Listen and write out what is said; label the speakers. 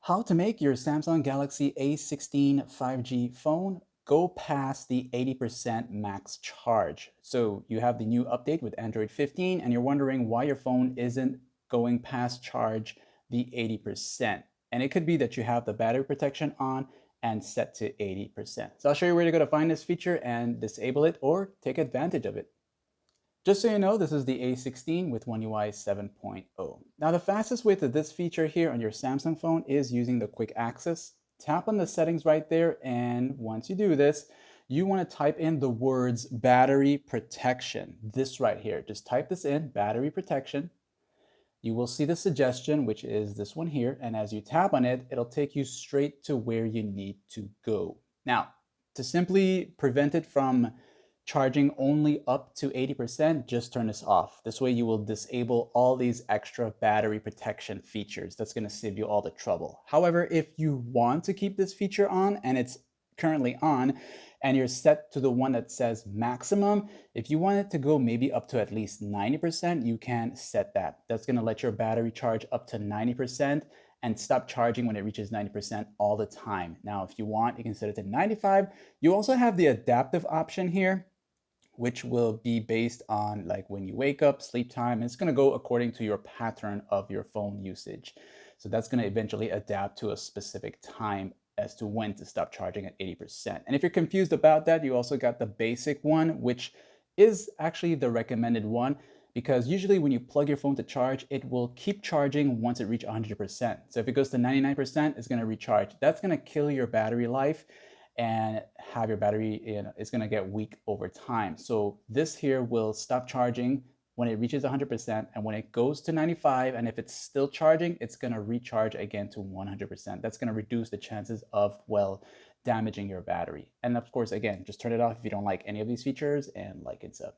Speaker 1: How to make your Samsung Galaxy A16 5G phone go past the 80% max charge. So you have the new update with Android 15 and you're wondering why your phone isn't going past charge the 80%. And it could be that you have the battery protection on and set to 80%. So I'll show you where to go to find this feature and disable it or take advantage of it. Just so you know, this is the A16 with One UI 7.0. Now, the fastest way to this feature here on your Samsung phone is using the quick access. Tap on the settings right there, and once you do this, you want to type in the words battery protection. This right here. Just type this in, battery protection. You will see the suggestion, which is this one here, and as you tap on it, it'll take you straight to where you need to go. Now, to simply prevent it from charging only up to 80%, just turn this off. This way you will disable all these extra battery protection features. That's going to save you all the trouble. However, if you want to keep this feature on and it's currently on and you're set to the one that says maximum, if you want it to go maybe up to at least 90%, you can set that. That's going to let your battery charge up to 90% and stop charging when it reaches 90% all the time. Now, if you want, you can set it to 95. You also have the adaptive option here, which will be based on like when you wake up, sleep time. It's going to go according to your pattern of your phone usage. So that's going to eventually adapt to a specific time as to when to stop charging at 80%. And if you're confused about that, you also got the basic one, which is actually the recommended one, because usually when you plug your phone to charge, it will keep charging once it reaches 100%. So if it goes to 99%, it's going to recharge. That's going to kill your battery life and have your battery, it's going to get weak over time. So this here will stop charging when it reaches 100%, and when it goes to 95, and if it's still charging, it's going to recharge again to 100%. That's going to reduce the chances of, well, damaging your battery. And of course, again, just turn it off if you don't like any of these features, and like and sub.